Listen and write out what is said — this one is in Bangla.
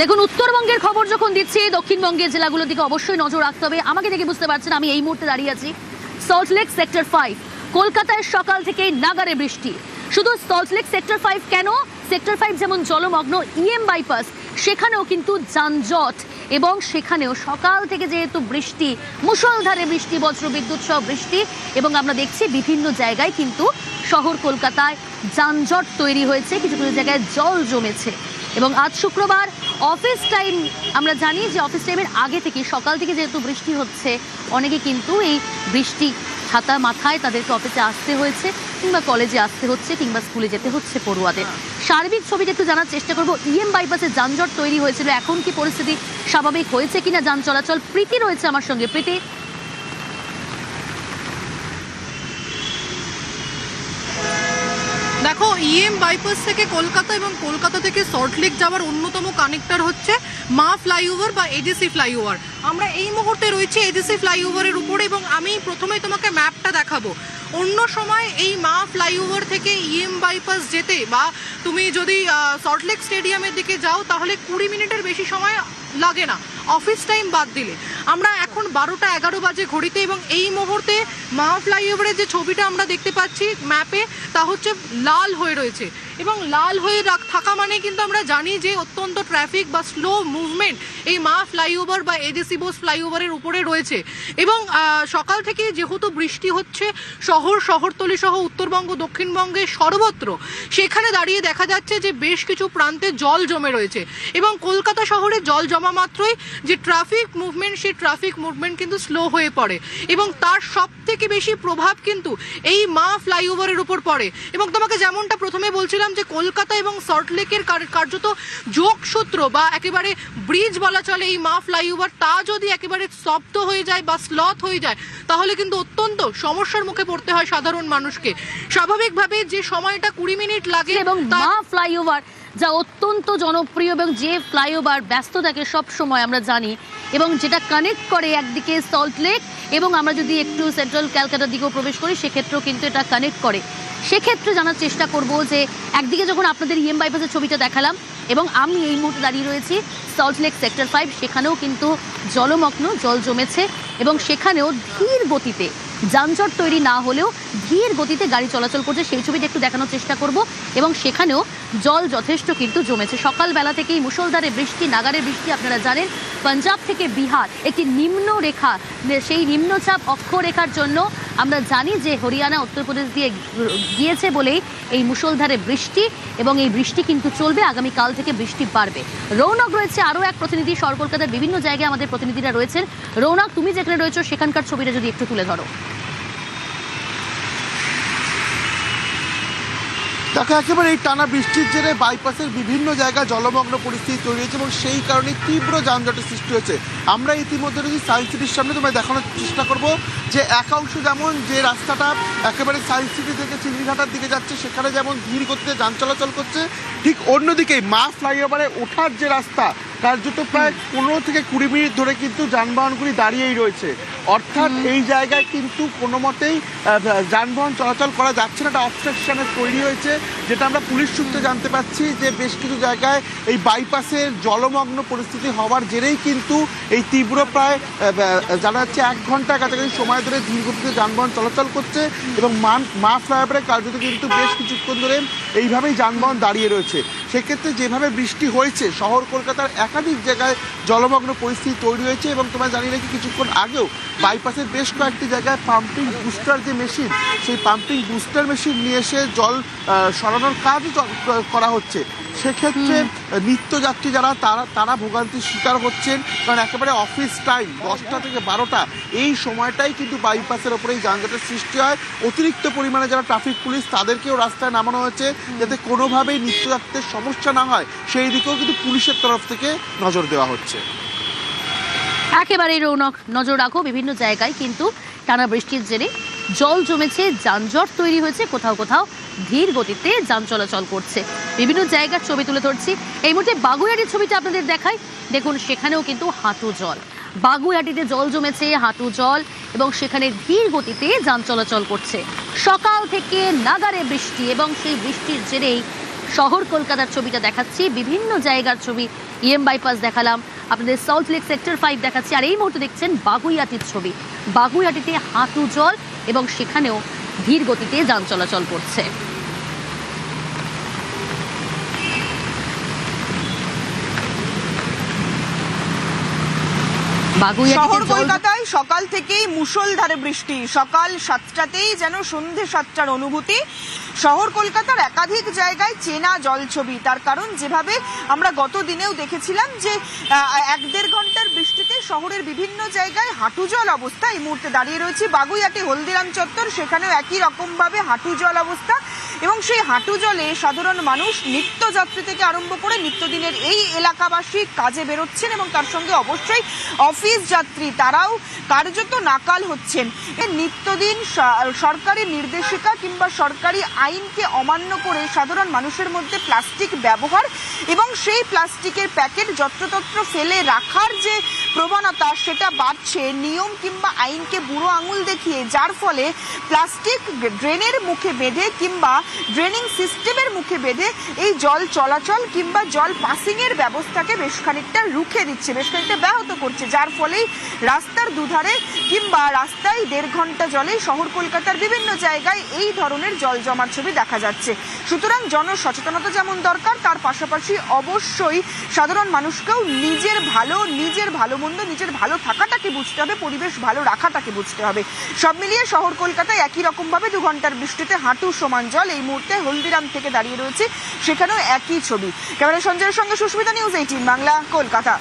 দেখুন, উত্তরবঙ্গের খবর যখন দিচ্ছি, দক্ষিণবঙ্গের জেলাগুলোর দিকে অবশ্যই নজর রাখতে হবে। আমাকে দেখে বুঝতে পারছেন আমি এই মুহূর্তে দাঁড়িয়ে আছি সল্টলেক সেক্টর 5। কলকাতায় সকাল থেকেই নাগারে বৃষ্টি। শুধু সল্টলেক সেক্টর 5 কেন, সেক্টর 5 যেমন জলমগ্ন, ইএম বাইপাস সেখানেও কিন্তু যানজট, এবং সেখানেও সকাল থেকে যেহেতু বৃষ্টি, মুষলধারে বৃষ্টি, বজ্রবিদ্যুৎ সহ বৃষ্টি, এবং আমরা দেখছি বিভিন্ন জায়গায় কিন্তু শহর কলকাতায় যানজট তৈরি হয়েছে, কিছু কিছু জায়গায় জল জমেছে। এবং আজ শুক্রবার অফিস টাইম, আমরা জানি যে অফিস টাইমের আগে থেকে সকাল থেকে যেহেতু বৃষ্টি হচ্ছে, অনেকে কিন্তু এই বৃষ্টি ছাতা মাথায় তাদেরকে অফিসে আসতে হয়েছে, কিংবা কলেজে আসতে হচ্ছে, কিংবা স্কুলে যেতে হচ্ছে পড়ুয়াদের। সার্বিক ছবিটা একটু জানার চেষ্টা করব। ইএম বাইপাসে যানজট তৈরি হয়েছিল, এখন কি পরিস্থিতি স্বাভাবিক হয়েছে কিনা যান চলাচল? প্রীতি রয়েছে আমার সঙ্গে। প্রীতি, দেখো, ইএম বাইপাস থেকে কলকাতা এবং কলকাতা থেকে সল্টলেক যাওয়ার অন্যতম কানেক্টর হচ্ছে মা ফ্লাইওভার বা এডিসি ফ্লাইওভার। আমরা এই মুহূর্তে রয়েছি এডিসি ফ্লাইওভারের উপরে, এবং আমি প্রথমেই তোমাকে ম্যাপটা দেখাবো। অন্য সময় এই মা ফ্লাইওভার থেকে ইএম বাইপাস যেতে, বা তুমি যদি সল্টলেক স্টেডিয়ামের দিকে যাও, তাহলে 20 মিনিটের বেশি সময় লাগে না, অফিস টাইম বাদ দিলে। আমরা এখন 12টা 11 বাজে ঘড়িতে, এবং এই মুহূর্তে মা ফ্লাইওভারের যে ছবিটা আমরা দেখতে পাচ্ছি ম্যাপে, তা হচ্ছে লাল হয়ে রয়েছে। এবং লাল হয়ে থাকা মানে কিন্তু আমরা জানি যে অত্যন্ত ট্রাফিক বা স্লো মুভমেন্ট এই মা ফ্লাইওভার বা এডিসি বোস ফ্লাইওভারের উপরে রয়েছে। এবং সকাল থেকে যেহেতু বৃষ্টি হচ্ছে শহরতলি সহ উত্তরবঙ্গ, দক্ষিণবঙ্গে সর্বত্র, সেখানে দাঁড়িয়ে দেখা যাচ্ছে যে বেশ কিছু প্রান্তে জল জমে রয়েছে। এবং কলকাতা শহরে জল জমা মাত্রই যে ট্রাফিক মুভমেন্ট, সেই ট্রাফিক মুভমেন্ট কিন্তু স্লো হয়ে পড়ে, এবং তার সব থেকে বেশি প্রভাব কিন্তু এই মা ফ্লাইওভারের উপর পড়ে। এবং তোমাকে যেমনটা প্রথমে বলছিলাম যে কলকাতা এবং সল্টলেকের কার্যত যোগসূত্র বা একেবারে ব্রিজ বলা চলে এই মা ফ্লাইওভার, তা যদি একেবারে স্তব্ধ হয়ে যায় বা স্লথ হয়ে যায়, তাহলে কিন্তু অত্যন্ত সমস্যার মুখে পড়তে হয় সাধারণ মানুষকে। স্বাভাবিকভাবে যে সময়টা 20 মিনিট লাগে, এবং মা ফ্লাইওভার যা অত্যন্ত জনপ্রিয়, এবং যে ফ্লাইওভার ব্যস্ত থাকে সব সময় আমরা জানি, এবং যেটা কানেক্ট করে একদিকে সল্টলেক, এবং আমরা যদি একটু সেন্ট্রাল ক্যালকাটার দিকেও প্রবেশ করি সেক্ষেত্রেও কিন্তু এটা কানেক্ট করে। সেক্ষেত্রে জানার চেষ্টা করব যে একদিকে যখন আপনাদের ইএম বাইপাসের ছবিটা দেখালাম, এবং আমি এই মুহূর্তে দাঁড়িয়ে রয়েছি সল্টলেক সেক্টর 5, সেখানেও কিন্তু জলমগ্ন, জল জমেছে, এবং সেখানেও ধীর গতিতে, যানজট তৈরি না হলেও ধীর গতিতে গাড়ি চলাচল করছে, সেই ছবিটা একটু দেখানোর চেষ্টা করব। এবং সেখানেও জল যথেষ্ট কিন্তু জমেছে। সকালবেলা থেকেই মুষলধারে বৃষ্টি, নাগারে বৃষ্টি। আপনারা জানেন পাঞ্জাব থেকে বিহার একটি নিম্নরেখা, সেই নিম্নচাপ অক্ষরেখার জন্য আমরা জানি যে হরিয়ানা, উত্তরপ্রদেশ দিয়ে গিয়েছে বলেই এই মুষলধারে বৃষ্টি, এবং এই বৃষ্টি কিন্তু চলবে, আগামীকাল থেকে বৃষ্টি বাড়বে। রৌনক রয়েছে আরও এক প্রতিনিধি, শহর কলকাতার বিভিন্ন জায়গায় আমাদের প্রতিনিধিরা রয়েছেন। রৌনক, তুমি যেখানে রয়েছো সেখানকার ছবিটা যদি একটু তুলে ধরো। দেখো, একেবারে এই টানা বৃষ্টির জেরে বাইপাসের বিভিন্ন জায়গায় জলমগ্ন পরিস্থিতি তৈরি হয়েছে, এবং সেই কারণে তীব্র যানজটের সৃষ্টি হয়েছে। আমরা ইতিমধ্যে যদি সায়েন্স সিটির সামনে তোমায় দেখানোর চেষ্টা করব যে একাংশ, যেমন যে রাস্তাটা একেবারে সায়েন্স সিটি থেকে চিংড়িঘাটার দিকে যাচ্ছে, সেখানে যেমন ধীর গতিতে যান চলাচল করছে, ঠিক অন্যদিকেই মা ফ্লাইওভারে ওঠার যে রাস্তা, কার্যত প্রায় 15 থেকে 20 মিনিট ধরে কিন্তু যানবাহনগুলি দাঁড়িয়েই রয়েছে। অর্থাৎ এই জায়গায় কিন্তু কোনো মতেই যানবাহন চলাচল করা যাচ্ছে না, একটা অবস্ট্রাকশনের তৈরি হয়েছে, যেটা আমরা পুলিশ সূত্রে জানতে পারছি যে বেশ কিছু জায়গায় এই বাইপাসের জলমগ্ন পরিস্থিতি হওয়ার জেরেই কিন্তু এই তীব্র, প্রায় জানা যাচ্ছে 1 ঘন্টা কাছাকাছি সময় ধরে ধীর গতিতে যানবাহন চলাচল করছে, এবং মা ফ্লাইওভারে কার্যত কিন্তু বেশ কিছুক্ষণ ধরে এইভাবেই যানবাহন দাঁড়িয়ে রয়েছে। সেক্ষেত্রে যেভাবে বৃষ্টি হয়েছে, শহর কলকাতার একাধিক জায়গায় জলমগ্ন পরিস্থিতি তৈরি হয়েছে। এবং তোমরা জানি নাকি কিছুক্ষণ আগেও বাইপাসের বেশ কয়েকটি জায়গায় পাম্পিং বুস্টার যে মেশিন, সেই পাম্পিং বুস্টার মেশিন নিয়ে এসে জল সরানোর কাজও করা হচ্ছে। সেক্ষেত্রে নিত্যযাত্রী যারা, তারা ভোগান্তির শিকার হচ্ছেন, কারণ একেবারে অফিস টাইম 10টা থেকে 12টা, এই সময়টাই কিন্তু বাইপাসের ওপরেই যানজটের সৃষ্টি হয়। অতিরিক্ত পরিমাণে যারা ট্রাফিক পুলিশ, তাদেরকেও রাস্তায় নামানো হয়েছে যাতে কোনোভাবেই নিত্যযাত্রীদের সমস্যা না হয়, সেই দিকেও কিন্তু পুলিশের তরফ থেকে নজর দেওয়া হচ্ছে। একেবারেই রৌনক, নজর রাখো, বিভিন্ন জায়গায় কিন্তু টানা বৃষ্টির জেরে জল জমেছে, যানজট তৈরি হয়েছে, কোথাও কোথাও ধীর গতিতে যান চলাচল করছে। বিভিন্ন জায়গার ছবি তুলে ধরছি। এই মুহূর্তে বাগুইআটির ছবিটা আপনাদের দেখাই। দেখুন, সেখানেও কিন্তু হাঁটু জল, বাগুইআটিতে জল জমেছে, হাঁটু জল, এবং সেখানে ধীর গতিতে যান চলাচল করছে। সকাল থেকে নাগারে বৃষ্টি, এবং সেই বৃষ্টির জেরেই শহর কলকাতার ছবিটা দেখাচ্ছি, বিভিন্ন জায়গার ছবি, ইএম বাইপাস দেখালাম, আপনাদের সল্ট লেক সেক্টর 5 দেখাচ্ছি, আর এই মুহূর্তে দেখছেন বাগুইআটির ছবি। বাগুইআটিতে হাঁটু জল এবং সেখানেও ধীর গতিতে যান চলাচল করছে। শহর কলকাতায় সকাল থেকেই মুষলধারে বৃষ্টি, সকাল 7টাতেই যেন সন্ধে 7টার অনুভূতি। শহর কলকাতার একাধিক জায়গায় চেনা জলছবি, তার কারণ যেভাবে আমরা গত দিনেও দেখেছিলাম যে 1-1.5 ঘন্টার বৃষ্টিতে শহরের বিভিন্ন জায়গায় হাঁটু জল অবস্থা। এই মুহূর্তে দাঁড়িয়ে রয়েছি বাগুইআটি হলদিরাম চত্বর, সেখানেও একই রকম ভাবে হাঁটু জল অবস্থা এবং সেই হাঁটু জলে সাধারণ মানুষ নিত্যযাত্রী থেকে আরম্ভ করে নিত্যদিনের এই এলাকাবাসী কাজে বেরোচ্ছেন এবং তার সঙ্গে অবশ্যই অফিস যাত্রী, তারাও কার্যত নাকাল হচ্ছেন। নিত্যদিন সরকারি নির্দেশিকা কিংবা সরকারি আইনকে অমান্য করে সাধারণ মানুষের মধ্যে প্লাস্টিক ব্যবহার এবং সেই প্লাস্টিকের প্যাকেট যত্রতত্র ফেলে রাখার যে প্রবণতা, সেটা বাড়ছে নিয়ম কিংবা আইনকে বুড়ো আঙুল দেখিয়ে, যার ফলে প্লাস্টিক ড্রেনের মুখে বেঁধে কিংবা ড্রেনিং সিস্টেমের মুখে বেঁধে এই জল চলাচল কিংবা জল পাসিং এর ব্যবস্থাকে বেশ খানিকটা রুখে দিচ্ছে, বেশ খানিকটা ব্যাহত করছে, যার ফলেই রাস্তার দুধারে কিংবা রাস্তায় 1.5 ঘন্টা জলে শহর কলকাতার বিভিন্ন জায়গায় এই ধরনের জল জমার ছবি দেখা যাচ্ছে। সুতরাং জনসচেতনতা যেমন দরকার, তার পাশাপাশি অবশ্যই সাধারণ মানুষকেও নিজের ভালো মন্দ, নিজের ভালো থাকাটাকে বুঝতে হবে, পরিবেশ ভালো রাখাটাকে বুঝতে হবে। সব মিলিয়ে শহর কলকাতায় একই রকম ভাবে 2 ঘন্টার বৃষ্টিতে হাঁটু সমান জল। এই মুহূর্তে হলদিরাম থেকে দাঁড়িয়ে রয়েছে, সেখানেও একই ছবি। ক্যামেরা সঞ্জয়ের সঙ্গে সুস্মিতা, নিউজ 18 বাংলা, কলকাতা।